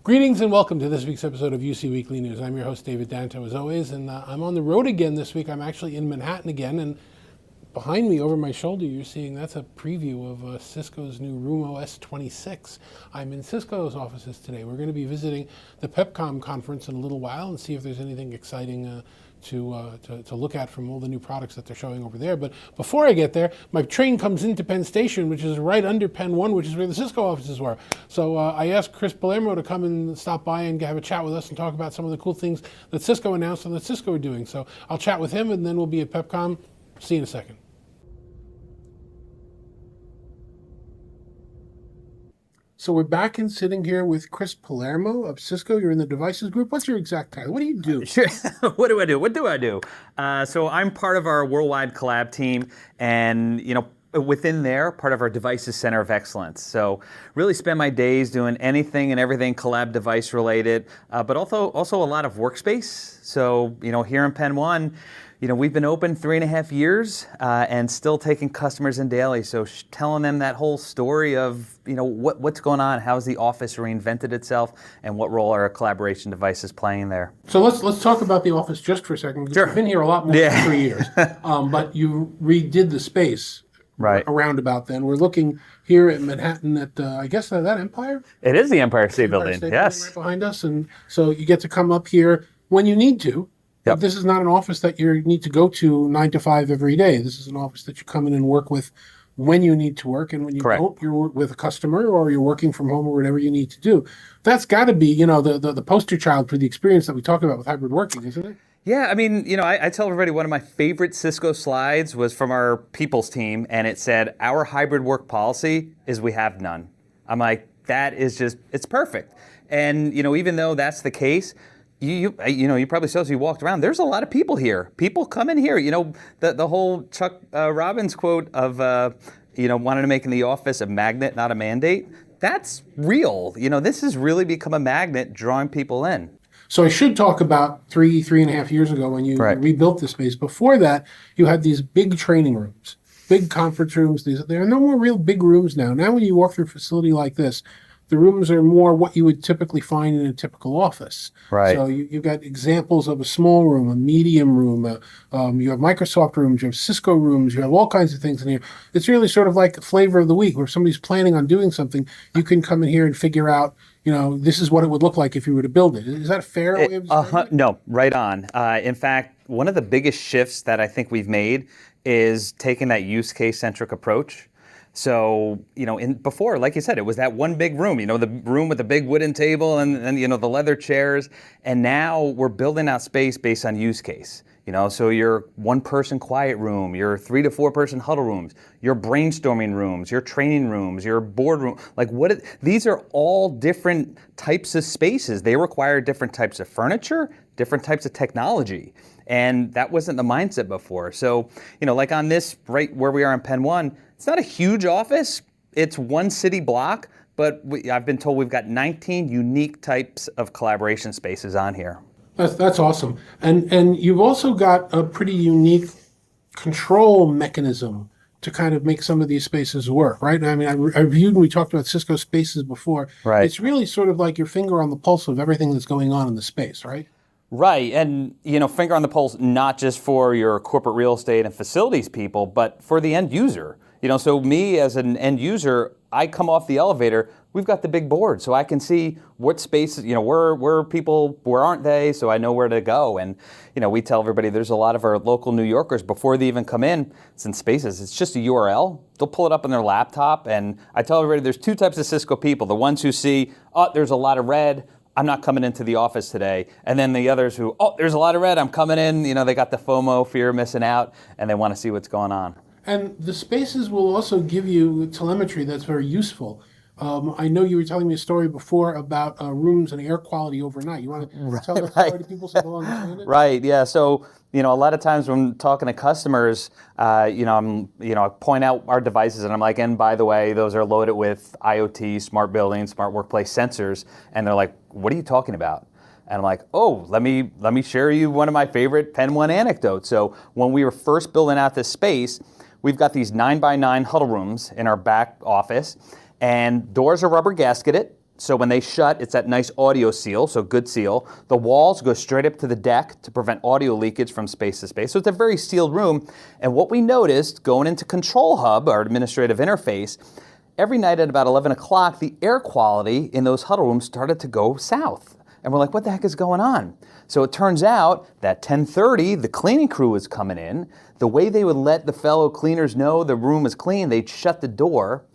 Greetings and welcome to this week's episode of UC Weekly News. I'm your host, David Danto, as always, and I'm on the road again this week. I'm actually in Manhattan again, and behind me, over my shoulder, you're seeing that's a preview of Cisco's new Room OS 26. I'm in Cisco's offices today. We're going to be visiting the Pepcom conference in a little while and see if there's anything exciting to look at from all the new products that they're showing over there. But before I get there, my train comes into Penn Station, which is right under Penn 1, which is where the Cisco offices were. So I asked Chris Palermo to come and stop by and have a chat with us and talk about some of the cool things that Cisco announced and that Cisco are doing. So I'll chat with him, and then we'll be at Pepcom. See you in a second. So we're back and sitting here with Chris Palermo of Cisco. You're in the devices group. What's your exact title? What do you do? Sure. What do I do? So I'm part of our worldwide collab team, and within there, part of our devices center of excellence. So really spend my days doing anything and everything collab device related, but also a lot of workspace. So here in Penn 1, we've been open 3.5 years and still taking customers in daily. So telling them that whole story of what's going on, how's the office reinvented itself, and what role are our collaboration devices playing there. So let's talk about the office just for a second. Because You've been here a lot more than 3 years, but you redid the space. Right. Around about then. We're looking here at Manhattan at, I guess, that Empire? It is the Empire State Building, yes. Right behind us. And so you get to come up here when you need to. Yep. This is not an office that you need to go to 9 to 5 every day. This is an office that you come in and work with when you need to work. And when you don't, you're with a customer or you're working from home or whatever you need to do. That's got to be, the poster child for the experience that we talk about with hybrid working, isn't it? Yeah, I mean, I tell everybody one of my favorite Cisco slides was from our people's team, and it said, our hybrid work policy is we have none. I'm like, that is just, it's perfect. And, even though that's the case, you probably saw as you walked around, there's a lot of people here. People come in here. The whole Chuck Robbins quote of, wanting to make in the office a magnet, not a mandate, that's real. This has really become a magnet drawing people in. So I should talk about 3.5 years ago when you rebuilt the space. Before that, you had these big training rooms, big conference rooms. There are no more real big rooms now. Now when you walk through a facility like this, the rooms are more what you would typically find in a typical office. Right. So you've got examples of a small room, a medium room, you have Microsoft rooms, you have Cisco rooms, you have all kinds of things in here. It's really sort of like the flavor of the week where if somebody's planning on doing something, you can come in here and figure out, this is what it would look like if you were to build it. Is that a fair way of describing it? No, right on. In fact, one of the biggest shifts that I think we've made is taking that use case centric approach. So, before, like you said, it was that one big room, the room with the big wooden table and the leather chairs. And now we're building out space based on use case. So your 1-person quiet room, your 3 to 4-person huddle rooms, your brainstorming rooms, your training rooms, your boardroom, these are all different types of spaces. They require different types of furniture, different types of technology. And that wasn't the mindset before. So, like on this, right where we are in Penn 1, it's not a huge office. It's one city block, but I've been told we've got 19 unique types of collaboration spaces on here. That's awesome. And you've also got a pretty unique control mechanism to kind of make some of these spaces work, right? I mean, I reviewed when we talked about Cisco Spaces before. Right. It's really sort of like your finger on the pulse of everything that's going on in the space, right? Right, and finger on the pulse, not just for your corporate real estate and facilities people, but for the end user. So me as an end user, I come off the elevator, we've got the big board, so I can see what spaces, where people, where aren't they, so I know where to go. And, we tell everybody there's a lot of our local New Yorkers, before they even come in, it's in Spaces, it's just a URL. They'll pull it up on their laptop, and I tell everybody there's 2 types of Cisco people. The ones who see, there's a lot of red, I'm not coming into the office today. And then the others who, there's a lot of red, I'm coming in. They got the FOMO, fear of missing out, and they want to see what's going on. And the spaces will also give you telemetry that's very useful. I know you were telling me a story before about rooms and air quality overnight. You want to tell that story to people so they'll understand it? Right, yeah. So, a lot of times when talking to customers, I point out our devices and I'm like, and by the way, those are loaded with IoT, smart building, smart workplace sensors. And they're like, what are you talking about? And I'm like, let me share you one of my favorite Penn 1 anecdotes. So when we were first building out this space, we've got these 9x9 huddle rooms in our back office, and doors are rubber gasketed. So when they shut, it's that nice audio seal, so good seal. The walls go straight up to the deck to prevent audio leakage from space to space. So it's a very sealed room. And what we noticed going into Control Hub, our administrative interface, every night at about 11 o'clock, the air quality in those huddle rooms started to go south. And we're like, what the heck is going on? So it turns out that 10:30, the cleaning crew was coming in. The way they would let the fellow cleaners know the room was clean, they'd shut the door.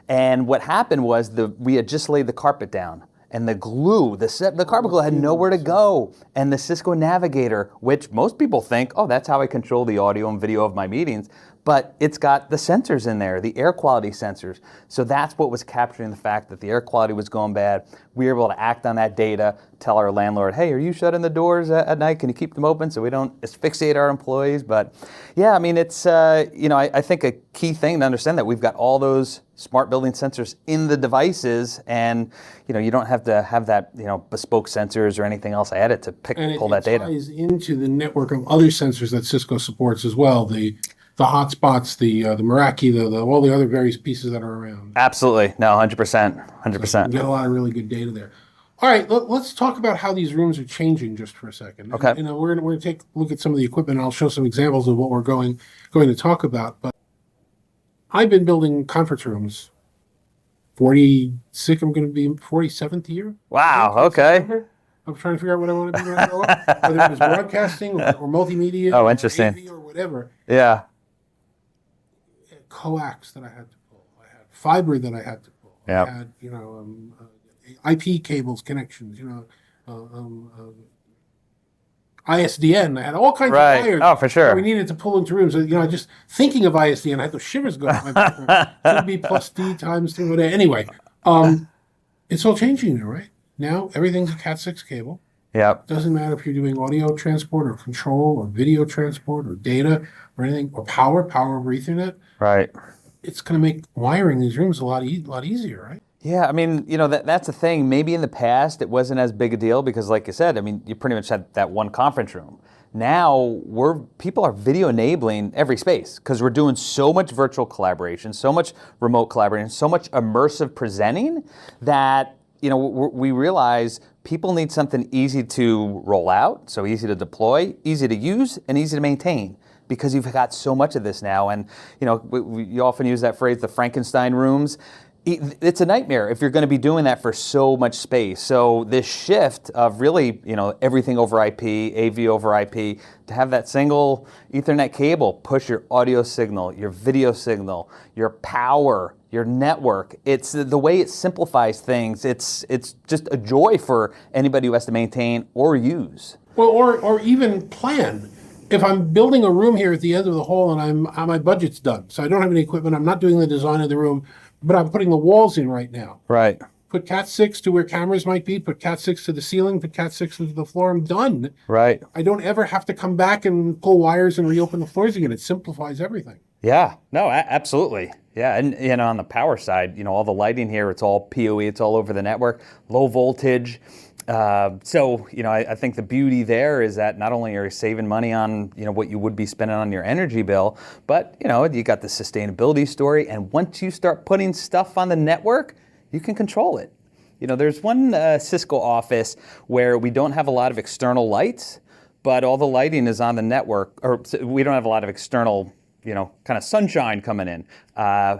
And what happened was we had just laid the carpet down. And the glue, the carpet glue had nowhere to go. And the Cisco Navigator, which most people think, oh, that's how I control the audio and video of my meetings. But it's got the sensors in there, the air quality sensors. So that's what was capturing the fact that the air quality was going bad. We were able to act on that data, tell our landlord, hey, are you shutting the doors at night? Can you keep them open so we don't asphyxiate our employees? But yeah, I mean, it's, I think a key thing to understand that we've got all those smart building sensors in the devices, and you don't have to have that bespoke sensors or anything else added to pull that data. And it ties into the network of other sensors that Cisco supports as well. The hotspots, the Meraki, all the other various pieces that are around. Absolutely, no, 100%, 100%. So you get a lot of really good data there. All right, let's talk about how these rooms are changing just for a second. Okay. We're going to take a look at some of the equipment, and I'll show some examples of what we're going to talk about. But I've been building conference rooms. I'm going to be 47th year. Wow. Okay. I'm trying to figure out what I want to be when I grow up, whether it was broadcasting or multimedia. Oh, interesting. Or AV or whatever. Yeah. Coax that I had to pull. I had fiber that I had to pull. Yeah. I had, IP cables, connections, ISDN. I had all kinds of wires. Oh, for sure. We needed to pull into rooms. Just thinking of ISDN, I had those shivers going up my back. Should be plus D times 2 whatever. Anyway, it's all changing now, right? Now everything's a Cat6 cable. Yeah. Doesn't matter if you're doing audio transport or control or video transport or data or anything, or power over Ethernet. Right. It's going to make wiring these rooms a lot easier, right? Yeah, I mean, that's the thing. Maybe in the past it wasn't as big a deal because, like you said, I mean, you pretty much had that one conference room. Now people are video enabling every space because we're doing so much virtual collaboration, so much remote collaboration, so much immersive presenting that we realize people need something easy to roll out, so easy to deploy, easy to use, and easy to maintain. Because you've got so much of this now, and you often use that phrase, the Frankenstein rooms. It's a nightmare if you're going to be doing that for so much space. So this shift of really, everything over IP, AV over IP, to have that single Ethernet cable push your audio signal, your video signal, your power, your network. It's the way it simplifies things. It's just a joy for anybody who has to maintain or use. Well, or even plan. If I'm building a room here at the end of the hall and my budget's done, so I don't have any equipment, I'm not doing the design of the room, but I'm putting the walls in right now. Right. Put Cat6 to where cameras might be, put Cat6 to the ceiling, put Cat6 to the floor, I'm done. Right. I don't ever have to come back and pull wires and reopen the floors again. It simplifies everything. Yeah, no, absolutely. Yeah, and on the power side, all the lighting here, it's all PoE, it's all over the network, low voltage. So, I think the beauty there is that not only are you saving money on, what you would be spending on your energy bill, but, you got the sustainability story. And once you start putting stuff on the network, you can control it. There's one Cisco office where we don't have a lot of external lights, but all the lighting is on the network, or we don't have a lot of external kind of sunshine coming in.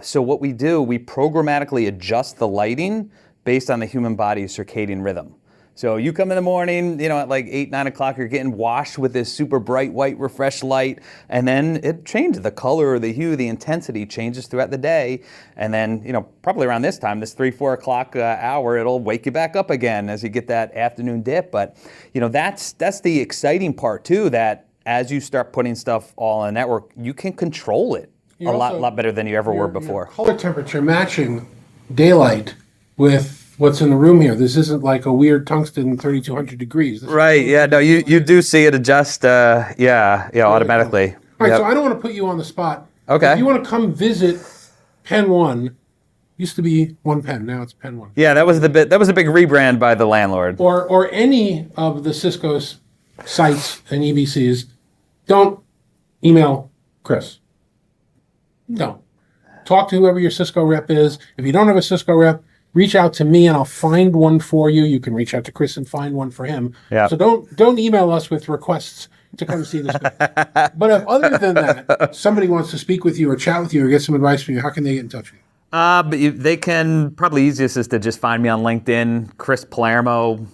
So what we do, we programmatically adjust the lighting based on the human body's circadian rhythm. So you come in the morning, at like 8, 9 o'clock, you're getting washed with this super bright white refresh light, and then it changes. The color, the hue, the intensity changes throughout the day. And then, probably around this time, this 3, 4 o'clock hour, it'll wake you back up again as you get that afternoon dip. But, that's the exciting part too, that as you start putting stuff all on the network, you can control it a lot better than you ever were before. Color temperature matching daylight with what's in the room here. This isn't like a weird tungsten 3200 degrees. Right, yeah, no, you do see it adjust, automatically. All right, so I don't want to put you on the spot. Okay. If you want to come visit Pen 1, used to be One Pen, now it's Pen 1. Yeah, that was a big rebrand by the landlord. Or any of the Cisco's sites and EBCs, don't email Chris. No. Talk to whoever your Cisco rep is. If you don't have a Cisco rep, reach out to me and I'll find one for you. You can reach out to Chris and find one for him. Yeah. So don't email us with requests to come see this. But if other than that, somebody wants to speak with you or chat with you or get some advice from you, how can they get in touch with you? They can, probably easiest is to just find me on LinkedIn, Chris Palermo,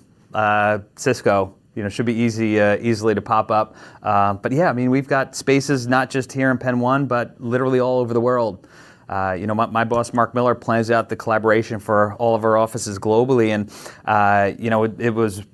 Cisco. Should be easily to pop up. But yeah, I mean, we've got spaces not just here in Penn 1, but literally all over the world. My boss, Mark Miller, plans out the collaboration for all of our offices globally. And,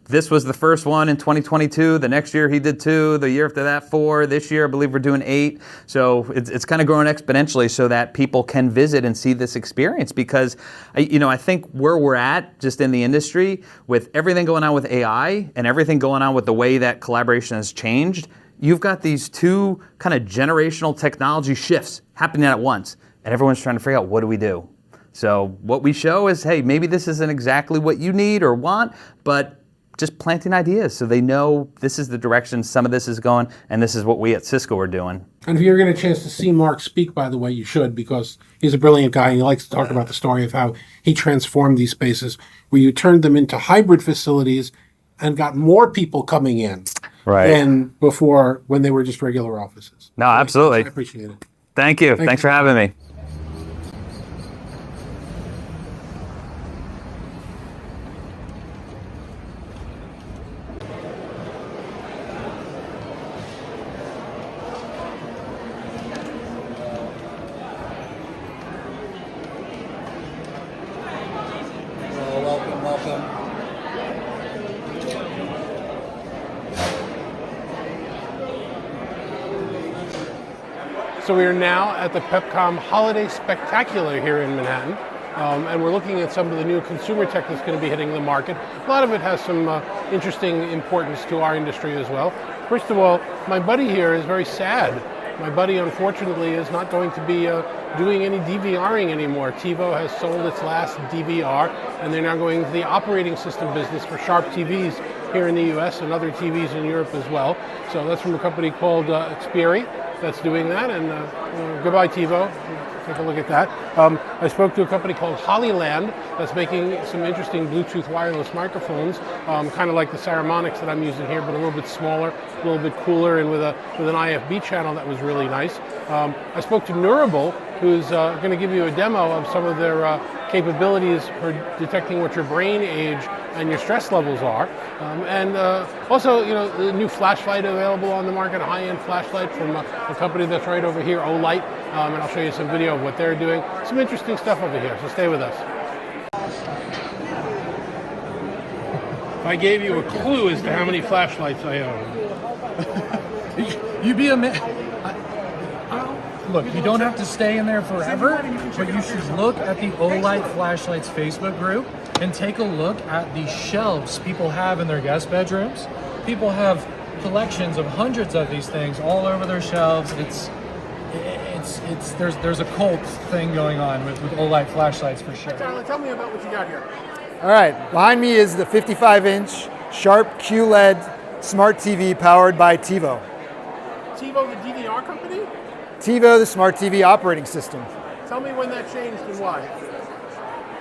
this was the first one in 2022. The next year he did 2. The year after that, 4. This year, I believe we're doing 8. So it's kind of growing exponentially so that people can visit and see this experience. Because, I think where we're at just in the industry with everything going on with AI and everything going on with the way that collaboration has changed, you've got these 2 kind of generational technology shifts happening at once. And everyone's trying to figure out, what do we do? So what we show is, hey, maybe this isn't exactly what you need or want, but just planting ideas so they know this is the direction some of this is going, and this is what we at Cisco are doing. And if you're getting a chance to see Mark speak, by the way, you should, because he's a brilliant guy and he likes to talk about the story of how he transformed these spaces, where you turned them into hybrid facilities and got more people coming in than before when they were just regular offices. No, absolutely. I appreciate it. Thank you. Thanks for having me. Welcome. So we are now at the Pepcom Holiday Spectacular here in Manhattan, and we're looking at some of the new consumer tech that's going to be hitting the market. A lot of it has some interesting importance to our industry as well. First of all, my buddy here is very sad. My buddy, unfortunately, is not going to be doing any DVRing anymore. TiVo has sold its last DVR, and they're now going into the operating system business for Sharp TVs here in the US and other TVs in Europe as well. So that's from a company called Xperi that's doing that, and goodbye TiVo. Take a look at that. I spoke to a company called Hollyland that's making some interesting Bluetooth wireless microphones, kind of like the Saramonics that I'm using here, but a little bit smaller, a little bit cooler, and with an IFB channel that was really nice. I spoke to Neurable, who's going to give you a demo of some of their capabilities for detecting what your brain age and your stress levels are. And also, the new flashlight available on the market, a high-end flashlight from a company that's right over here, Olight. And I'll show you some video of what they're doing. Some interesting stuff over here, so stay with us. If I gave you a clue as to how many flashlights I own. You'd be amazed. Look, you don't have to stay in there forever, but you should look at the Olight Flashlights Facebook group and take a look at the shelves people have in their guest bedrooms. People have collections of hundreds of these things all over their shelves. There's a cult thing going on with Olight flashlights for sure. Tyler, tell me about what you got here. All right, behind me is the 55-inch Sharp QLED smart TV powered by TiVo. TiVo, the DVR company? TiVo, the smart TV operating system. Tell me when that changed and why.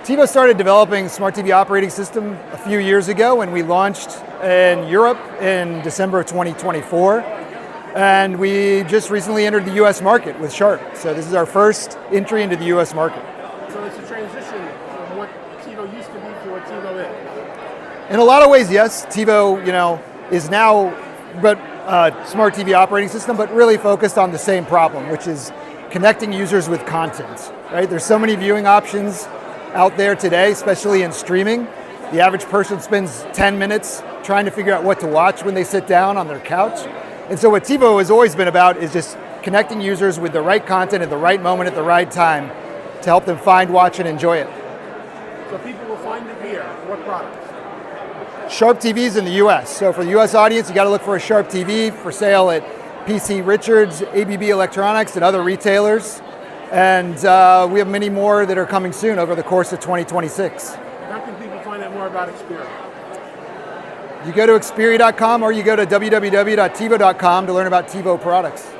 TiVo started developing smart TV operating system a few years ago when we launched in Europe in December of 2024. And we just recently entered the US market with Sharp. So this is our first entry into the US market. So it's a transition from what TiVo used to be to what TiVo is. In a lot of ways, yes. TiVo, is now smart TV operating system, but really focused on the same problem, which is connecting users with content, right? There's so many viewing options out there today, especially in streaming. The average person spends 10 minutes trying to figure out what to watch when they sit down on their couch. And so what TiVo has always been about is just connecting users with the right content at the right moment at the right time to help them find, watch, and enjoy it. So people will find it here. What products? Sharp TVs in the US. So for the US audience, you got to look for a Sharp TV for sale at PC Richards, ABB Electronics, and other retailers. And we have many more that are coming soon over the course of 2026. How can people find out more about Xperi? You go to Xperi.com or you go to www.tivo.com to learn about TiVo products.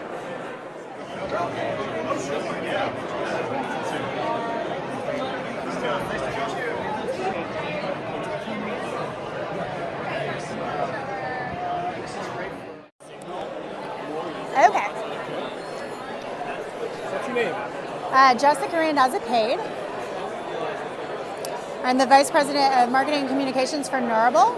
Jessica Randazza paid. I'm the Vice President of Marketing and Communications for Neurable.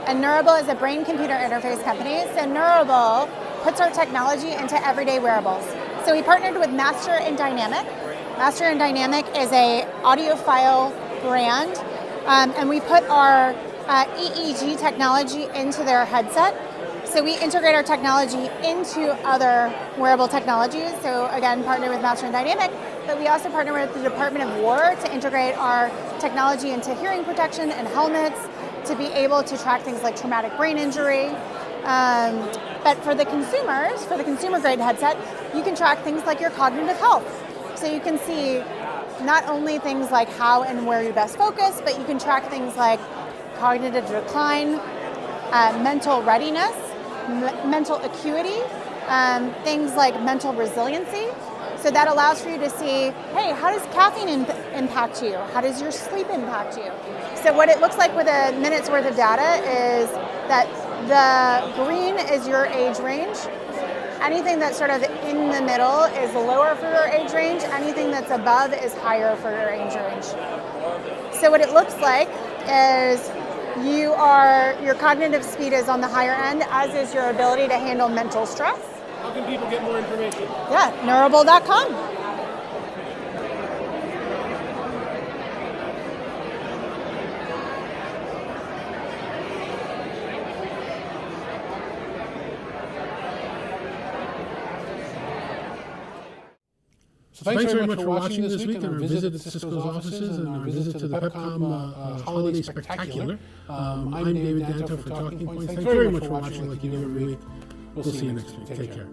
And Neurable is a brain-computer interface company. So Neurable puts our technology into everyday wearables. So we partnered with Master and Dynamic. Master and Dynamic is a audiophile brand. And we put our EEG technology into their headset. So we integrate our technology into other wearable technologies. So again, partner with Master and Dynamic, but we also partner with the Department of War to integrate our technology into hearing protection and helmets to be able to track things like traumatic brain injury. But for the consumers, for the consumer grade headset, you can track things like your cognitive health. So you can see not only things like how and where you best focus, but you can track things like cognitive decline, mental readiness, mental acuity, things like mental resiliency. So that allows for you to see, hey, how does caffeine impact you? How does your sleep impact you? So what it looks like with a minute's worth of data is that the green is your age range. Anything that's sort of in the middle is lower for your age range. Anything that's above is higher for your age range. So what it looks like is your cognitive speed is on the higher end, as is your ability to handle mental stress. How can people get more information? Yeah, neurable.com. So thanks very much for watching this week and our visit to Cisco's offices and our visit to the Pepcom Holiday Spectacular. I'm David Danto for Talking Points. Thanks very much for watching like you do every week. We'll see you next week. Take care.